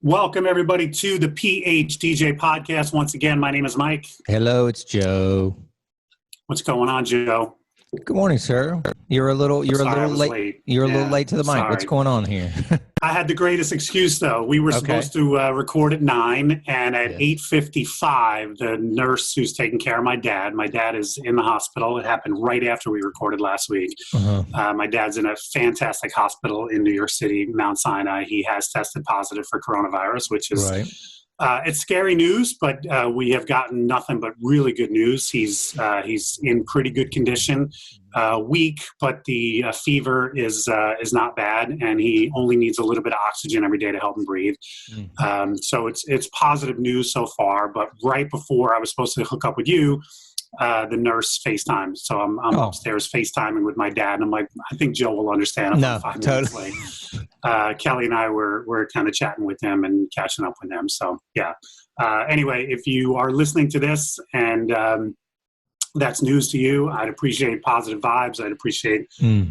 Welcome, everybody, to the PHDJ podcast. Once again, my name is Mike. Hello, it's Joe. What's going on, Joe? Good morning, sir. You're a little late. You're a little late to the mic. Sorry. What's going on here? I had the greatest excuse, though. We were supposed to record at 9, and at 8:55, the nurse who's taking care of my dad is in the hospital. It happened right after we recorded last week. My dad's in a fantastic hospital in New York City, Mount Sinai. He has tested positive for coronavirus, which is it's scary news, but we have gotten nothing but really good news. He's in pretty good condition, weak, but the fever is not bad, and he only needs a little bit of oxygen every day to help him breathe. So it's positive news so far. But right before I was supposed to hook up with you, the nurse FaceTimed. So I'm upstairs FaceTiming with my dad, and I'm like, I think Joe will understand. No, 5 minutes late. Kelly and I were kind of chatting with him and catching up with him. So yeah. Anyway, if you are listening to this and that's news to you, I'd appreciate positive vibes. I'd appreciate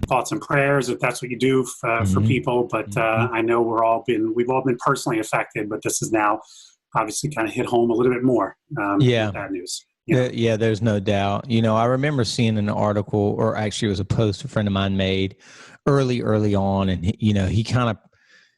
thoughts and prayers if that's what you do for people. But I know we've all been personally affected, but this is now obviously kind of hit home a little bit more. Bad news. Yeah, there's no doubt. You know, I remember seeing an article, or actually it was a post a friend of mine made early on. And,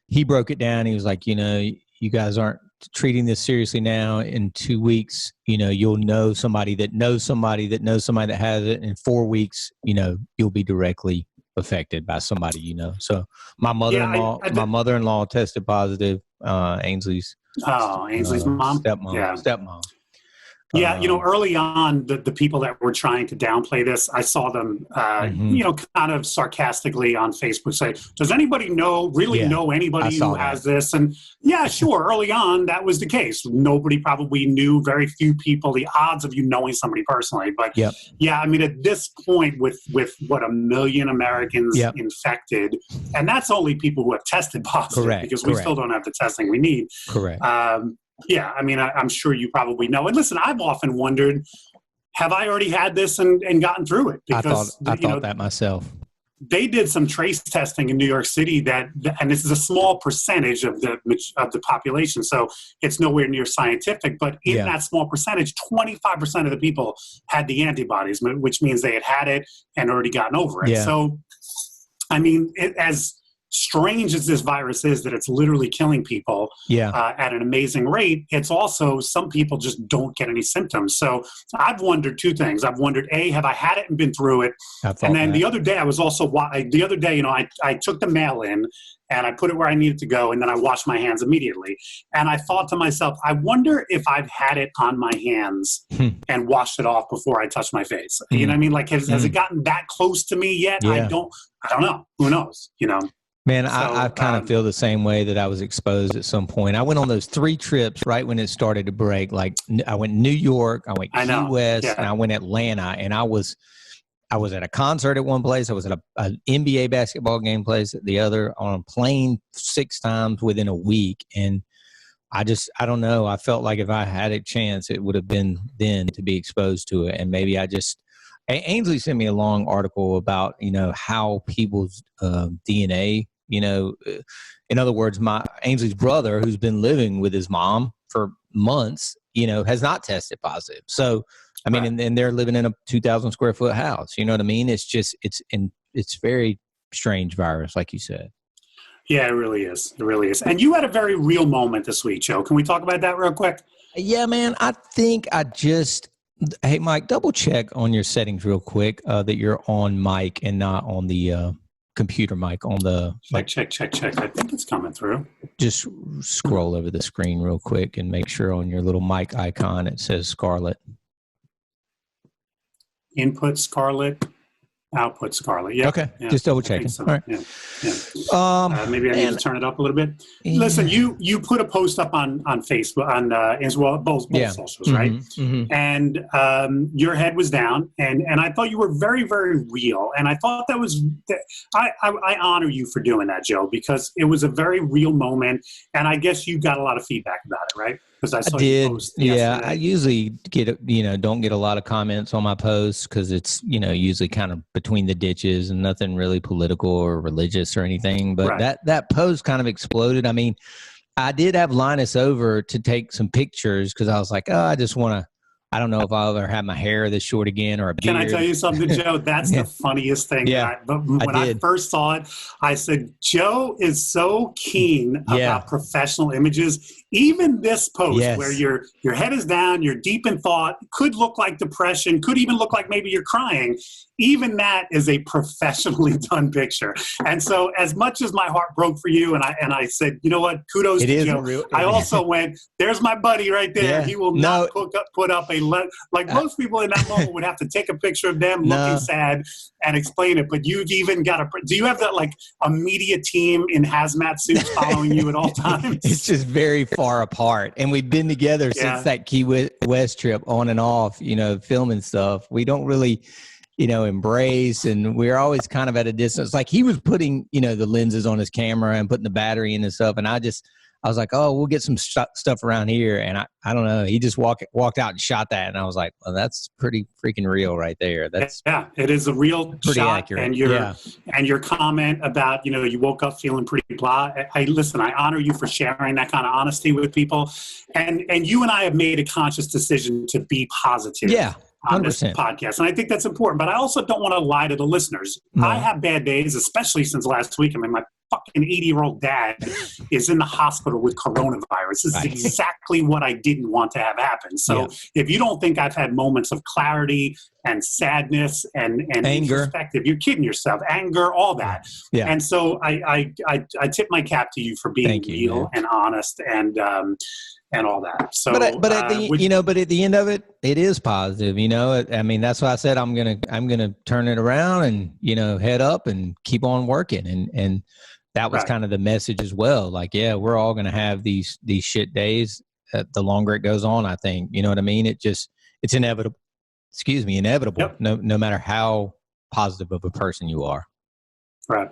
he broke it down. He was like, you guys aren't treating this seriously now. In 2 weeks, you'll know somebody that knows somebody that knows somebody that has it. In 4 weeks, you'll be directly affected by somebody, So my mother-in-law tested positive, Ainsley's. Ainsley's mom? Stepmom. Yeah, early on, the people that were trying to downplay this, I saw them, kind of sarcastically on Facebook say, does anybody know anybody who has this? And yeah, sure, early on, that was the case. Nobody probably knew, very few people, the odds of you knowing somebody personally. But yeah, I mean, at this point, with what, 1 million Americans infected, and that's only people who have tested positive, because we still don't have the testing we need. Correct. Yeah, I mean, I'm sure you probably know. And listen, I've often wondered, have I already had this and gotten through it? Because I thought that myself. They did some trace testing in New York City and this is a small percentage of the population, so it's nowhere near scientific. But in that small percentage, 25% of the people had the antibodies, which means they had it and already gotten over it. Yeah. So, I mean, as strange as this virus is, that it's literally killing people at an amazing rate, it's also some people just don't get any symptoms. So I've wondered two things. I've wondered, A, have I had it and been through it? And then the other day I took the mail in and I put it where I needed to go, and then I washed my hands immediately. And I thought to myself, I wonder if I've had it on my hands and washed it off before I touched my face. You know what I mean? Like, has it gotten that close to me yet? I don't know. Who knows? Man, I kind of feel the same way, that I was exposed at some point. I went on those 3 trips right when it started to break. Like, I went New York, I went Key West, and I went Atlanta. And I was at a concert at one place. I was at an NBA basketball game place at the other, on a plane 6 times within a week. And I don't know. I felt like if I had a chance, it would have been then to be exposed to it. And maybe Ainsley sent me a long article about, how people's DNA, in other words, Ainsley's brother, who's been living with his mom for months, has not tested positive. So, I mean, and they're living in a 2,000 square foot house. You know what I mean? It's just, it's very strange virus, like you said. Yeah, it really is. It really is. And you had a very real moment this week, Joe. Can we talk about that real quick? Yeah, man. I think hey, Mike, double check on your settings real quick, that you're on mic and not on the computer mic on the check. I think it's coming through. Just scroll over the screen real quick and make sure on your little mic icon it says Scarlet. Input Scarlet, output Scarlet. Yeah. Okay. Yeah. Just double checking. So. All right. Yeah. Maybe I need to turn it up a little bit. Yeah. Listen, you put a post up on Facebook, on as well, both socials, right? Mm-hmm. And your head was down, and I thought you were very, very real. And I thought I honor you for doing that, Joe, because it was a very real moment. And I guess you got a lot of feedback about it, right? I did. Yeah, I usually don't get a lot of comments on my posts because it's, usually kind of between the ditches and nothing really political or religious or anything. But that post kind of exploded. I mean, I did have Linus over to take some pictures because I was like, oh, I just want to. I don't know if I'll ever have my hair this short again or a beard. Can I tell you something, Joe? That's the funniest thing. But when I first saw it, I said, Joe is so keen about professional images. Even this post where your head is down, you're deep in thought, could look like depression, could even look like maybe you're crying. Even that is a professionally done picture. And so as much as my heart broke for you, and I said, you know what, kudos to Joe. I also went, there's my buddy right there. He will not put up a, like most people in that moment would have to take a picture of them looking sad and explain it. But you've even got do you have that like a media team in hazmat suits following you at all times? It's just very far apart. And we've been together since that Key West trip on and off, filming stuff. We don't really, embrace, and we're always kind of at a distance. Like he was putting, the lenses on his camera and putting the battery in and stuff. And I was like, oh, we'll get some stuff around here. And I don't know. He just walked out and shot that. And I was like, well, that's pretty freaking real right there. That's it is a real pretty shot. Accurate. And your comment about, you woke up feeling pretty blah. I honor you for sharing that kind of honesty with people. And you and I have made a conscious decision to be positive. On this podcast. And I think that's important. But I also don't want to lie to the listeners. No. I have bad days, especially since last week. I mean, my fucking 80-year-old dad is in the hospital with coronavirus. This is exactly what I didn't want to have happen. So if you don't think I've had moments of clarity and sadness and anger, perspective, you're kidding yourself. Anger, all that. Yeah. And so I tip my cap to you for being real and honest and all that. So, but at the end of it, it is positive. I mean, that's why I said I'm gonna turn it around and head up and keep on working. And that was kind of the message as well. Like, we're all gonna have these shit days. The longer it goes on, I think. You know what I mean? It's inevitable. Inevitable. Yep. No matter how positive of a person you are. Right.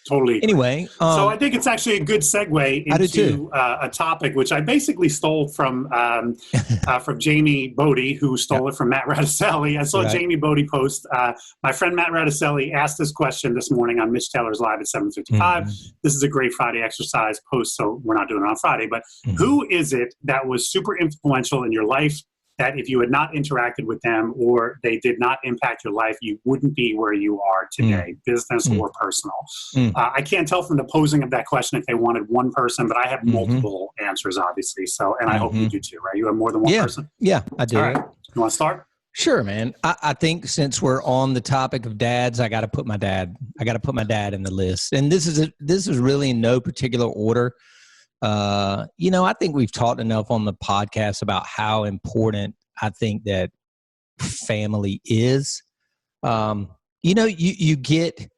Totally. Anyway, so I think it's actually a good segue into a topic which I basically stole from Jamie Bodie, who stole it from Matt Radicelli. I saw Jamie Bodie post. My friend Matt Radicelli asked this question this morning on Mitch Taylor's Live at 7:55. This is a great Friday exercise post, so we're not doing it on Friday. But who is it that was super influential in your life, that if you had not interacted with them or they did not impact your life, you wouldn't be where you are today, business or personal? I can't tell from the posing of that question if they wanted one person, but I have multiple answers, obviously. So, and I hope you do too, right? You have more than one person? Yeah, I do. All right. You want to start? Sure, man. I think since we're on the topic of dads, I got to put my dad in the list. And this is really in no particular order. I think we've talked enough on the podcast about how important I think that family is. You get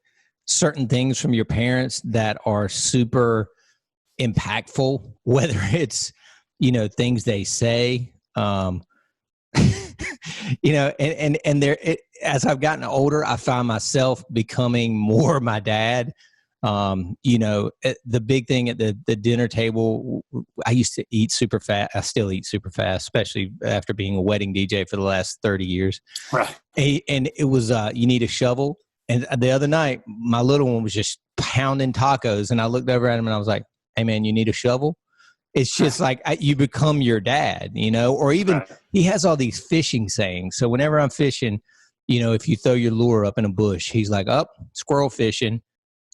certain things from your parents that are super impactful, whether it's, things they say, and as I've gotten older, I find myself becoming more my dad. The big thing at the dinner table, I used to eat super fast. I still eat super fast, especially after being a wedding DJ for the last 30 years. Right. And it was, you need a shovel. And the other night, my little one was just pounding tacos. And I looked over at him and I was like, hey man, you need a shovel? It's just like you become your dad, or even he has all these fishing sayings. So whenever I'm fishing, if you throw your lure up in a bush, he's like, squirrel fishing.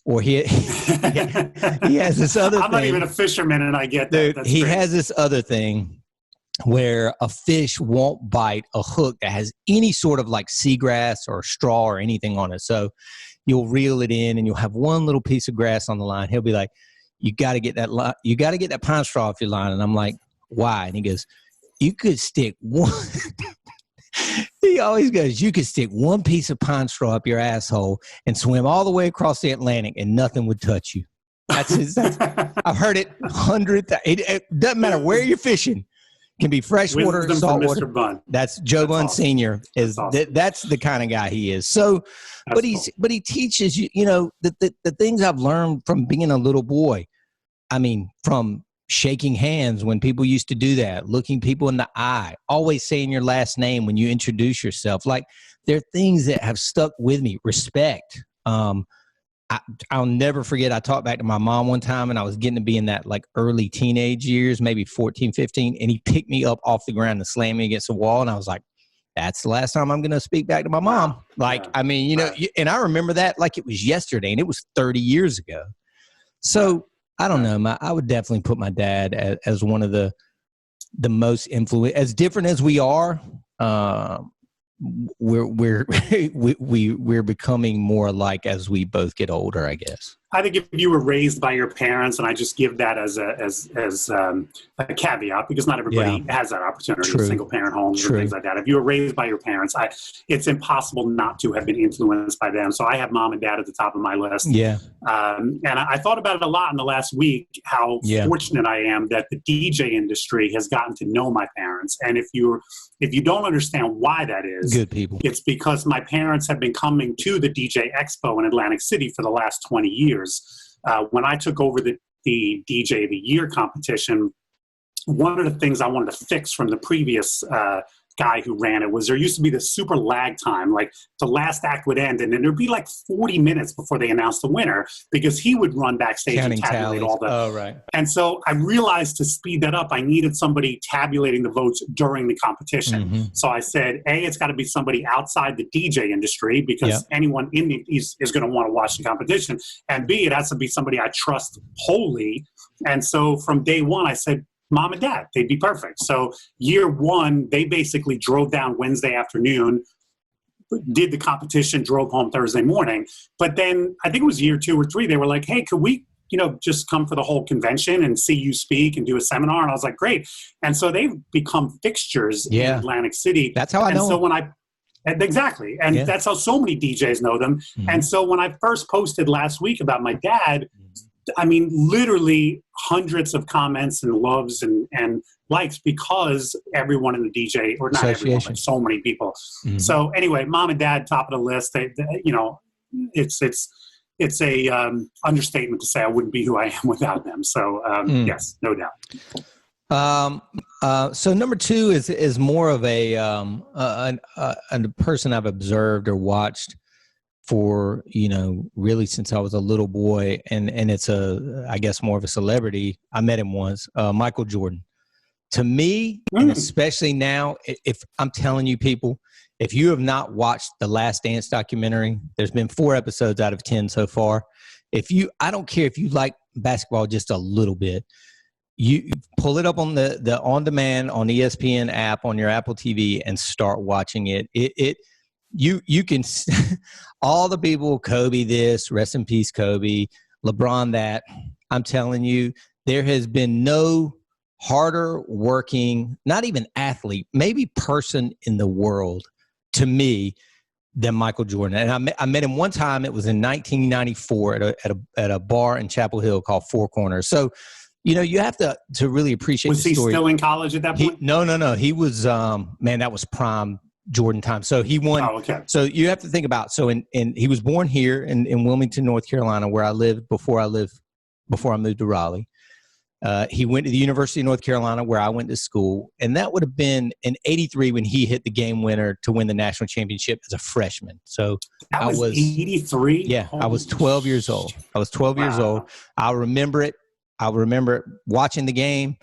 Or he has this other thing. I'm not even a fisherman, and I get that. Dude, he has this other thing where a fish won't bite a hook that has any sort of like seagrass or straw or anything on it. So you'll reel it in, and you'll have one little piece of grass on the line. He'll be like, "You got to get that you got to get that pine straw off your line." And I'm like, "Why?" And he goes, "You could stick one." He always goes, you could stick one piece of pine straw up your asshole and swim all the way across the Atlantic and nothing would touch you. I've heard it hundreds. It doesn't matter where you're fishing. It can be freshwater, saltwater. Mr. Bunn. That's Joe Bunn awesome. Senior. That's the kind of guy he is. So, but he teaches you, the things I've learned from being a little boy. I mean, from shaking hands when people used to do that, looking people in the eye, always saying your last name when you introduce yourself. Like, there are things that have stuck with me. Respect. I'll never forget. I talked back to my mom one time, and I was getting to be in that like early teenage years, maybe 14, 15. And he picked me up off the ground and slammed me against the wall. And I was like, that's the last time I'm going to speak back to my mom. Wow. Like, yeah. I mean, you know, and I remember that like it was yesterday, and it was 30 years ago. So I don't know. I would definitely put my dad as one of the most influential, as different as we are. We're becoming more alike as we both get older, I guess. I think if you were raised by your parents, and I just give that as a caveat, because not everybody has that opportunity, single parent homes and things like that. If you were raised by your parents, it's impossible not to have been influenced by them. So I have mom and dad at the top of my list. Yeah. And I thought about it a lot in the last week, how fortunate I am that the DJ industry has gotten to know my parents. And if you don't understand why that is, good people, it's because my parents have been coming to the DJ Expo in Atlantic City for the last 20 years. When I took over the DJ of the Year competition, one of the things I wanted to fix from the previous guy who ran it was there used to be this super lag time, like the last act would end and then there'd be like 40 minutes before they announced the winner, because he would run backstage and tabulate all the. Oh, right. And so I realized to speed that up, I needed somebody tabulating the votes during the competition. Mm-hmm. So I said, A, it's got to be somebody outside the DJ industry, because anyone in the is going to want to watch the competition. And B, it has to be somebody I trust wholly. And so from day one, I said, Mom and Dad, they'd be perfect. So year one, they basically drove down Wednesday afternoon, did the competition, drove home Thursday morning. But then I think it was year 2 or 3, they were like, hey, could we, just come for the whole convention and see you speak and do a seminar? And I was like, great. And so they've become fixtures in Atlantic City. That's how I know. So exactly. And that's how so many DJs know them. Mm-hmm. And so when I first posted last week about my dad, I mean, literally hundreds of comments and loves and likes, because everyone in the DJ, or not everyone, but so many people. Mm-hmm. So anyway, Mom and Dad, top of the list. It's a understatement to say I wouldn't be who I am without them. So yes, no doubt. So number 2 is more of a person I've observed or watched for, really since I was a little boy, and it's I guess more of a celebrity. I met him once, Michael Jordan. To me, and especially now, if I'm telling you people, if you have not watched the Last Dance documentary, there's been 4 episodes out of 10 so far. I don't care if you like basketball just a little bit, you pull it up on the on-demand on ESPN app on your Apple TV and start watching it. You can all the people, Kobe this, rest in peace Kobe, LeBron that. I'm telling you, there has been no harder working, not even athlete, maybe person in the world to me than Michael Jordan. And I met him one time. It was in 1994 at a bar in Chapel Hill called Four Corners. So, you have to really appreciate the story. Was he still in college at that point? No. He was, that was prime Jordan time. So he won. Oh, okay. So you have to think about, he was born here in Wilmington, North Carolina, where I lived before I moved to Raleigh. He went to the University of North Carolina, where I went to school. And that would have been in 83 when he hit the game winner to win the national championship as a freshman. So I was 83. Yeah. I was 12 years old. Years old. I remember it. I remember watching the game.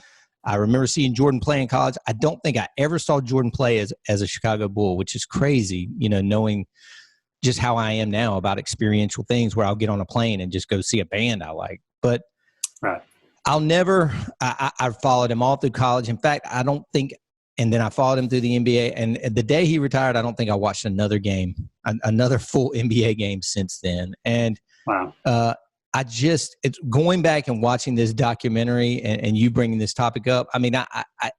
I remember seeing Jordan play in college. I don't think I ever saw Jordan play as a Chicago Bull, which is crazy, knowing just how I am now about experiential things, where I'll get on a plane and just go see a band I like. But I'll never – I followed him all through college. In fact, I don't think – and then I followed him through the NBA. And the day he retired, I don't think I watched another game, another full NBA game since then. And it's going back and watching this documentary and you bringing this topic up. I mean, I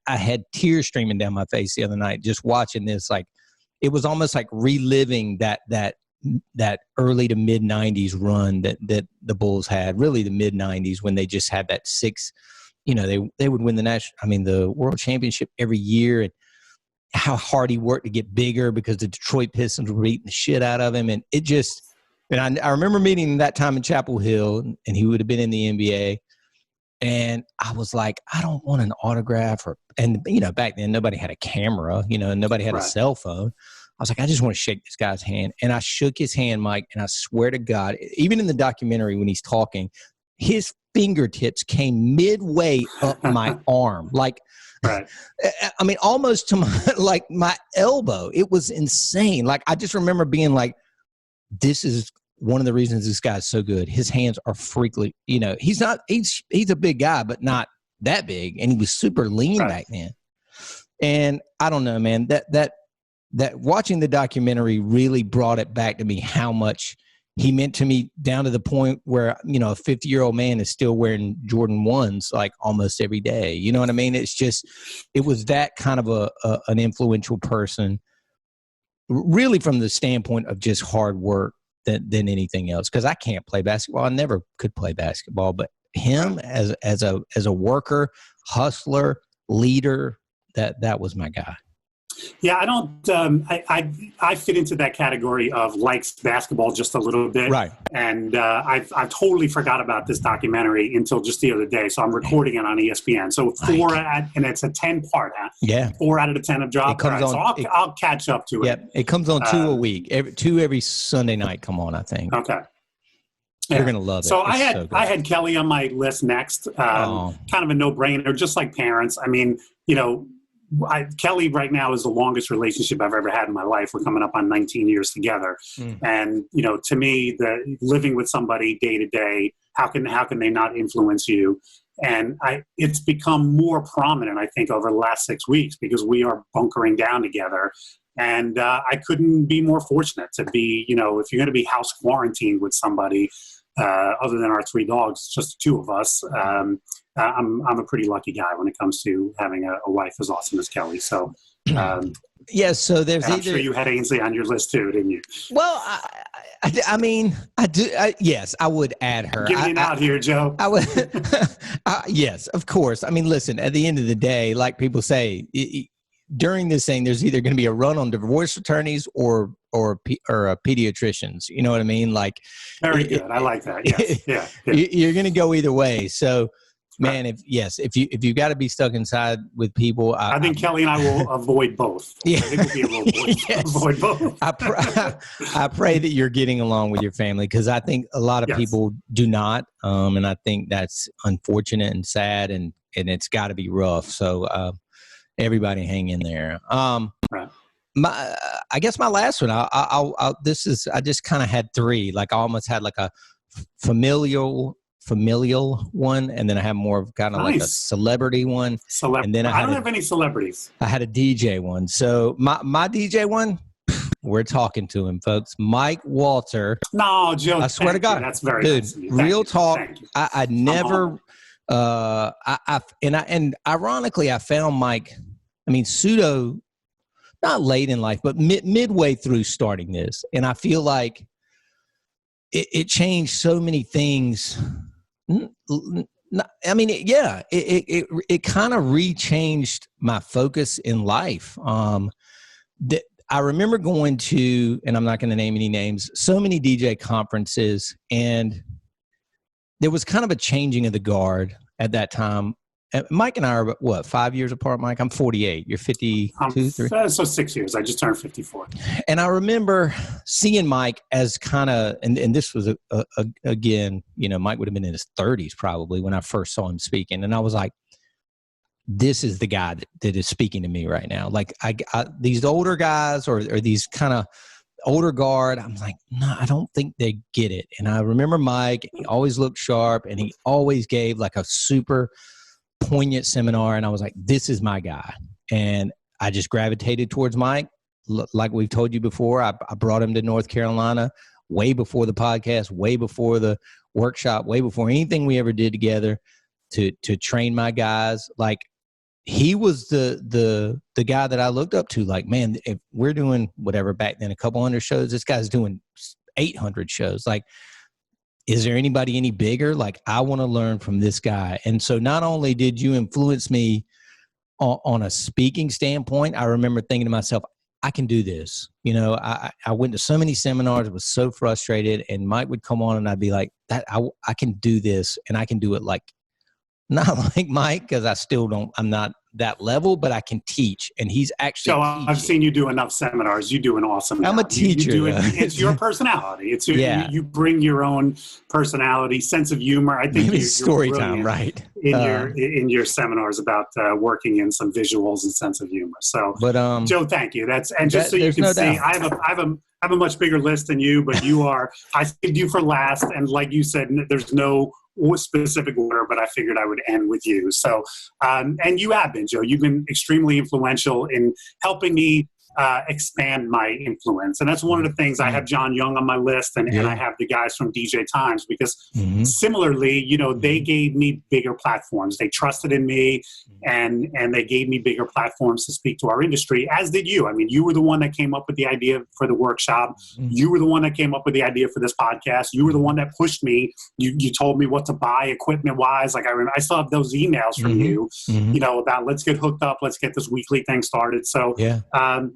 had tears streaming down my face the other night just watching this. Like, it was almost like reliving that early to mid 90s run that the Bulls had, really the mid 90s, when they just had that 6, they would win the world championship every year, and how hard he worked to get bigger because the Detroit Pistons were beating the shit out of him. And it just, and I remember meeting him that time in Chapel Hill, and he would have been in the NBA. And I was like, I don't want an autograph, and back then nobody had a camera, nobody had a cell phone. I was like, I just want to shake this guy's hand. And I shook his hand, Mike, and I swear to God, even in the documentary when he's talking, his fingertips came midway up my arm. Like, right. I mean, almost to my elbow. It was insane. Like, I just remember being like, this is one of the reasons this guy's so good. His hands are freakily, he's a big guy, but not that big. And he was super lean back then. And I don't know, man, that watching the documentary really brought it back to me how much he meant to me, down to the point where, a 50-year-old man is still wearing Jordan 1s like almost every day. You know what I mean? It's just, it was that kind of an influential person, really from the standpoint of just hard work than anything else. Because I can't play basketball. I never could play basketball, but him as a worker, hustler, leader, that was my guy. Yeah, I don't. I fit into that category of likes basketball just a little bit, right? And I've totally forgot about this documentary until just the other day. So I'm recording it on ESPN. So and it's a 10-part. Yeah, 4 out of the 10 have dropped. It comes on. So I'll catch up to it. Yep, it comes on 2 a week. Every Sunday night. Come on, I think. Okay. You're gonna love it. So I had Kelly on my list next. Kind of a no-brainer, just like parents. I mean, Kelly right now is the longest relationship I've ever had in my life. We're coming up on 19 years together. And, to me, the living with somebody day to day, how can they not influence you? And it's become more prominent, I think, over the last 6 weeks because we are bunkering down together. And I couldn't be more fortunate to be, if you're going to be house quarantined with somebody, other than our 3 dogs, just the 2 of us, I'm a pretty lucky guy when it comes to having a wife as awesome as Kelly. So, so there's I'm sure you had Ainsley on your list too, didn't you? Well, I mean, I do. Yes, I would add her. Getting out here, Joe. I would. Yes, of course. I mean, listen. At the end of the day, like people say, during this thing, there's either going to be a run on divorce attorneys or pediatricians. You know what I mean? Like, very good. I like that. Yes. Yeah. You're going to go either way. So. Man, if you got to be stuck inside with people, I think Kelly and I will avoid both. Yeah, I think we'll be able to avoid both. I pray that you're getting along with your family because I think a lot of people do not, and I think that's unfortunate and sad, and it's got to be rough. So everybody, hang in there. Right. I guess my last one. I just kind of had 3. Like I almost had like a familial one, and then I have more of kind of like a celebrity one. And then I don't have any celebrities. I had a DJ one. So my DJ one, we're talking to him, folks. Mike Walter. No, Joe. I swear to God, that's very dude. Nice of you. Real talk. Thank you. I never. And ironically, I found Mike. I mean, pseudo, not late in life, but midway through starting this, and I feel like it changed so many things. I mean, it kind of rechanged my focus in life. That I remember going to, and I'm not going to name any names, so many DJ conferences, and there was kind of a changing of the guard at that time. Mike and I are, what, 5 years apart, Mike? I'm 48. You're 52, 3? So 6 years. I just turned 54. And I remember seeing Mike as kind of, and this was, again, Mike would have been in his 30s probably when I first saw him speaking. And I was like, this is the guy that is speaking to me right now. Like, I these older guys or these kind of older guard, I'm like, no, I don't think they get it. And I remember Mike, he always looked sharp, and he always gave like a super poignant seminar, and I was like, this is my guy. And I just gravitated towards Mike. Like we've told you before, I brought him to North Carolina way before the podcast, way before the workshop, way before anything we ever did together to train my guys. Like, he was the guy that I looked up to. Like, man, if we're doing whatever back then, a couple hundred shows, this guy's doing 800 shows. Like, is there anybody any bigger? Like, I want to learn from this guy. And so not only did you influence me on a speaking standpoint, I remember thinking to myself, I can do this. I went to so many seminars, was so frustrated, and Mike would come on and I'd be like, I can do this, and I can do it like, not like Mike, because I'm that level, but I can teach. And he's actually So I've seen you do enough seminars. You do an awesome job. I'm a teacher. It's your personality. It's you bring your own personality, sense of humor. I think you're story time, right? In your seminars about working in some visuals and sense of humor. So, but Joe, thank you. Just so you can see, I have a much bigger list than you, but I saved you for last. And like you said, there's no specific order, but I figured I would end with you. So, and you have been, Joe. You've been extremely influential in helping me expand my influence. And that's one of the things. I have John Young on my list, and I have the guys from DJ Times, because similarly, they gave me bigger platforms. They trusted in me, and they gave me bigger platforms to speak to our industry, as did you. I mean, you were the one that came up with the idea for the workshop. You were the one that came up with the idea for this podcast. You were the one that pushed me. You told me what to buy equipment wise. Like, I remember, I still have those emails from you, about let's get hooked up. Let's get this weekly thing started. So, I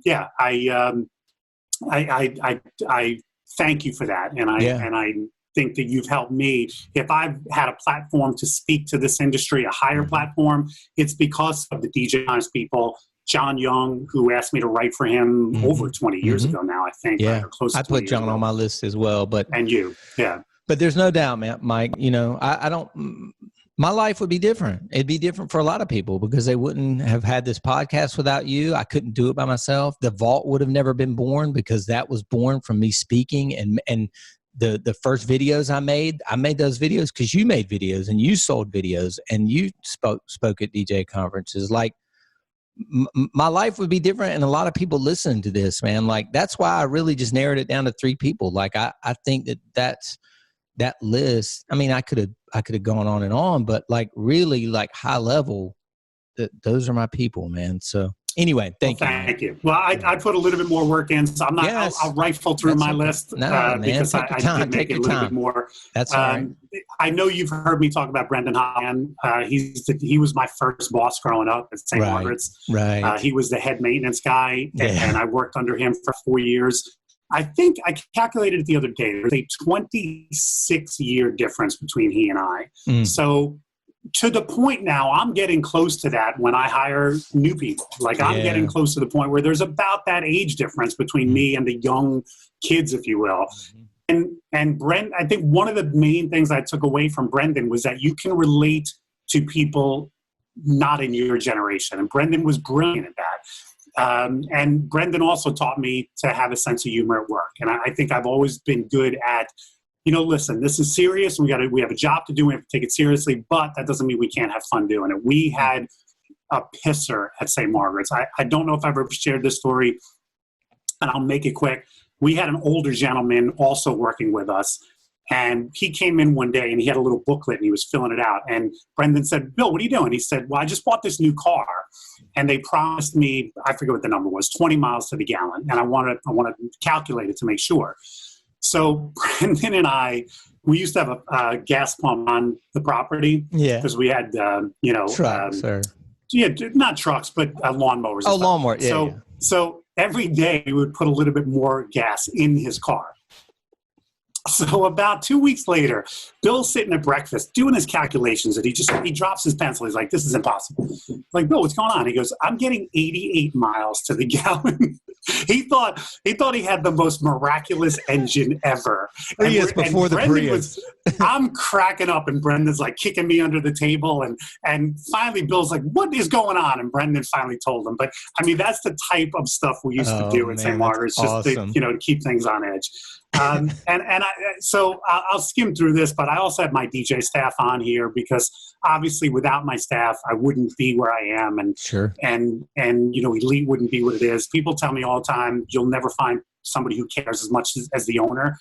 thank you for that, and I think that you've helped me. If I've had a platform to speak to this industry, a higher platform, it's because of the DJ Times people. John Young, who asked me to write for him over 20 years ago now, I think. Yeah, or close to I put John on my list as well. And you, But there's no doubt, man, Mike. I don't. My life would be different. It'd be different for a lot of people, because they wouldn't have had this podcast without you. I couldn't do it by myself. The Vault would have never been born, because that was born from me speaking. And the first videos I made those videos because you made videos and you sold videos and you spoke at DJ conferences. Like, my life would be different, and a lot of people listening to this, man. Like, that's why I really just narrowed it down to 3 people. Like, I think that list, I mean, I could have gone on and on, but like, really, like, high level, those are my people, man. So anyway, thank you. Thank you. Well, I put a little bit more work in, so I'm not. Yes. I'll rifle through my list because I did make it a little bit more. That's all right. I know you've heard me talk about Brendan Holland. He was my first boss growing up at St. Margaret's. Right. He was the head maintenance guy, and I worked under him for 4 years. I think I calculated it the other day. There's a 26-year difference between he and I. So to the point now, I'm getting close to that when I hire new people. Like, I'm getting close to the point where there's about that age difference between me and the young kids, if you will. And Brent, I think one of the main things I took away from Brendan was that you can relate to people not in your generation. And Brendan was brilliant at that. And Brendan also taught me to have a sense of humor at work. And I think I've always been good at, listen, this is serious. We have a job to do. We have to take it seriously, but that doesn't mean we can't have fun doing it. We had a pisser at St. Margaret's. I don't know if I've ever shared this story, and I'll make it quick. We had an older gentleman also working with us, and he came in one day and he had a little booklet and he was filling it out. And Brendan said, "Bill, what are you doing?" He said, "Well, I just bought this new car, and they promised me, I forget what the number was, 20 miles to the gallon. And I want to calculate it to make sure." So Brendan and we used to have a gas pump on the property. Yeah. Because we had, trucks not trucks, but lawnmowers. Oh, lawnmower. Yeah. So every day we would put a little bit more gas in his car. So about 2 weeks later, Bill's sitting at breakfast doing his calculations, and he drops his pencil. He's like, "This is impossible." I'm like, "Bill, what's going on?" He goes, "I'm getting 88 miles to the gallon." He thought he had the most miraculous engine ever. Prius before the Prius. I'm cracking up, and Brendan's like kicking me under the table, and finally Bill's like, "What is going on?" And Brendan finally told him. But I mean, that's the type of stuff we used to do at St. Margaret's, just to keep things on edge. So I'll skim through this, but I also have my DJ staff on here because obviously without my staff, I wouldn't be where I am. And sure. And Elite wouldn't be what it is. People tell me all the time, you'll never find somebody who cares as much as the owner.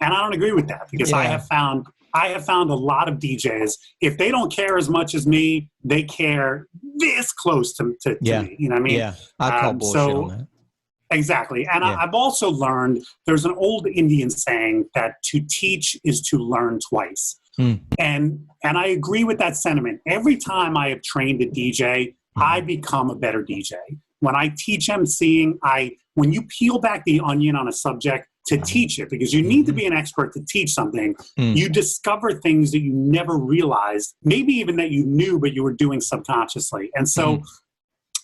And I don't agree with that because I have found a lot of DJs, if they don't care as much as me, they care this close to me. You know what I mean? Yeah. I call bullshit on that. Exactly. And I've also learned there's an old Indian saying that to teach is to learn twice. And I agree with that sentiment. Every time I have trained a DJ, I become a better DJ. When I teach emceeing, when you peel back the onion on a subject to teach it, because you need to be an expert to teach something, you discover things that you never realized, maybe even that you knew, but you were doing subconsciously. And so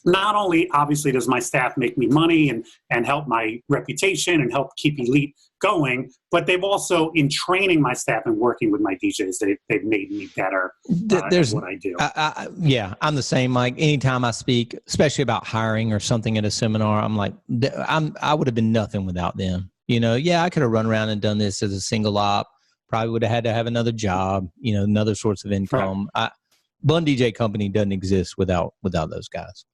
not only obviously does my staff make me money and help my reputation and help keep Elite going, but they've also, in training my staff and working with my DJs, they've made me better at what I do. Yeah, I'm the same, Mike. Anytime I speak, especially about hiring or something at a seminar, I'm like, I would have been nothing without them. Yeah, I could have run around and done this as a single op. Probably would have had to have another job, another source of income. Right. Bunn DJ Company doesn't exist without those guys.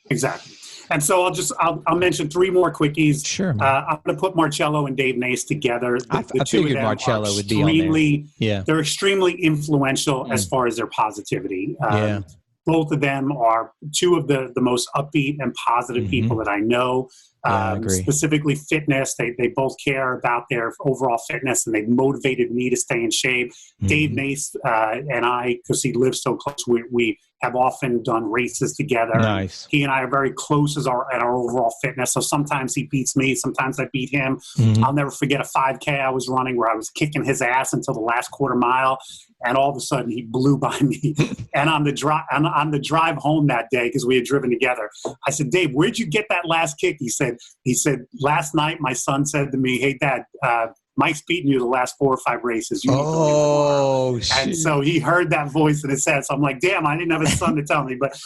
Exactly. And so I'll mention 3 more quickies. Sure. I'm going to put Marcello and Dave Nace together. I figured Marcello would be on there. Yeah. They're extremely influential as far as their positivity. Both of them are 2 of the most upbeat and positive people that I know. Specifically fitness. They both care about their overall fitness, and they motivated me to stay in shape. Dave Nace and I, because he lives so close, we have often done races together. Nice. He and I are very close at our overall fitness. So sometimes he beats me, sometimes I beat him. I'll never forget a 5K I was running where I was kicking his ass until the last quarter mile, and all of a sudden he blew by me. And on the drive home that day, because we had driven together, I said, "Dave, where'd you get that last kick?" He said, "Last night my son said to me, 'Hey, Dad, Mike's beaten you the last 4 or 5 races. You need to win tomorrow.'" And so he heard that voice in his head. So I'm like, damn, I didn't have a son to tell me. But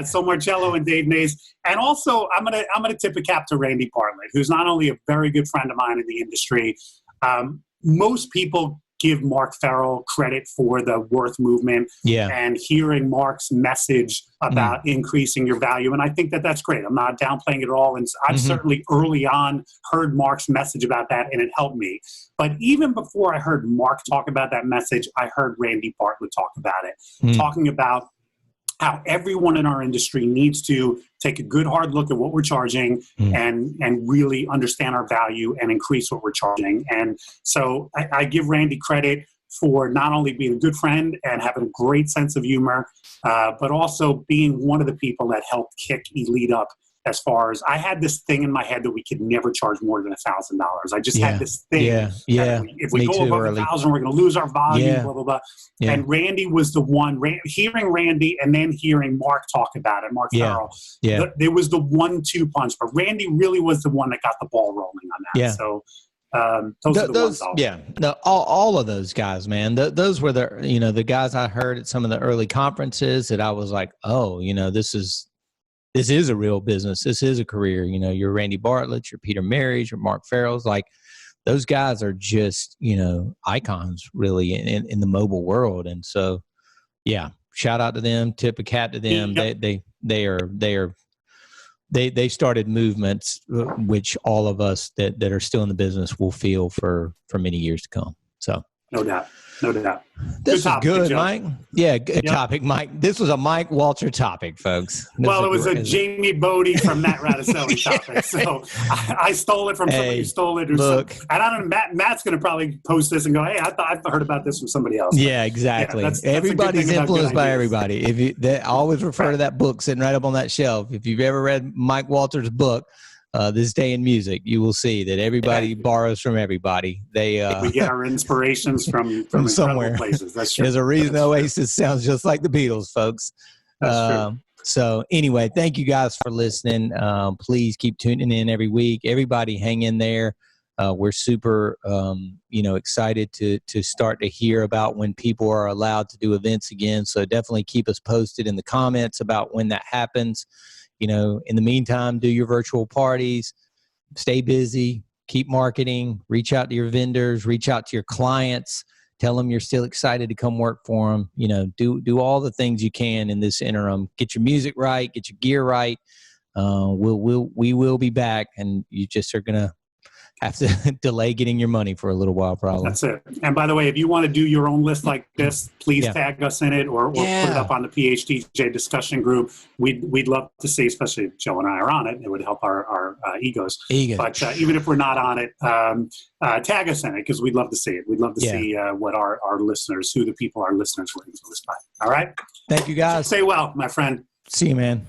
so Marcello and Dave Nace. And also I'm gonna tip a cap to Randy Bartlett, who's not only a very good friend of mine in the industry. Most people give Mark Farrell credit for the Worth movement and hearing Mark's message about increasing your value. And I think that's great. I'm not downplaying it at all. And I've certainly early on heard Mark's message about that, and it helped me. But even before I heard Mark talk about that message, I heard Randy Bartlett talk about it, talking about how everyone in our industry needs to take a good hard look at what we're charging and really understand our value and increase what we're charging. And so I give Randy credit for not only being a good friend and having a great sense of humor, but also being one of the people that helped kick Elite up. As far as I had this thing in my head that we could never charge more than $1,000. I just had this thing. If we go above 1,000, we're going to lose our volume, blah, blah, blah. And Randy was the one, hearing Randy and then hearing Mark talk about it, Mark Farrell. There was the 1-2 punch, but Randy really was the one that got the ball rolling on that. So those are the ones. All of those guys, man. Those were the guys I heard at some of the early conferences that I was like, oh, this is a real business. This is a career. You're Randy Bartlett, you're Peter Marys, you're Mark Farrell's. Like, those guys are just, icons really in the mobile world. And so, shout out to them, tip a cap to them. They started movements, which all of us that are still in the business will feel for many years to come. So no doubt. This is good, Mike. Yeah, good topic, Mike. This was a Mike Walter topic, folks. It was a Jamie Bodie from Matt Radicelli topic. So I stole it from somebody who stole it. And I don't know, Matt's going to probably post this and go, "Hey, I've heard about this from somebody else." Yeah, exactly. That's everybody's influenced by everybody. I always refer to that book sitting right up on that shelf. If you've ever read Mike Walter's book, This Day in Music, you will see that everybody borrows from everybody. We get our inspirations from somewhere. Places. That's true. There's a reason Oasis sounds just like the Beatles, folks. That's true. So anyway, thank you guys for listening. Please keep tuning in every week. Everybody hang in there. We're super, excited to start to hear about when people are allowed to do events again. So definitely keep us posted in the comments about when that happens. In the meantime, do your virtual parties, stay busy, keep marketing, reach out to your vendors, reach out to your clients, tell them you're still excited to come work for them. Do all the things you can in this interim. Get your music right, get your gear right. We will be back, and you just are going to have to delay getting your money for a little while, probably. That's it. And by the way, if you want to do your own list like this, please tag us in it or put it up on the PHDJ discussion group. We'd love to see, especially if Joe and I are on it. It would help our egos. But even if we're not on it, tag us in it, because we'd love to see it. We'd love to see what our listeners, who the people our listeners were influenced by. All right? Thank you, guys. Stay well, my friend. See you, man.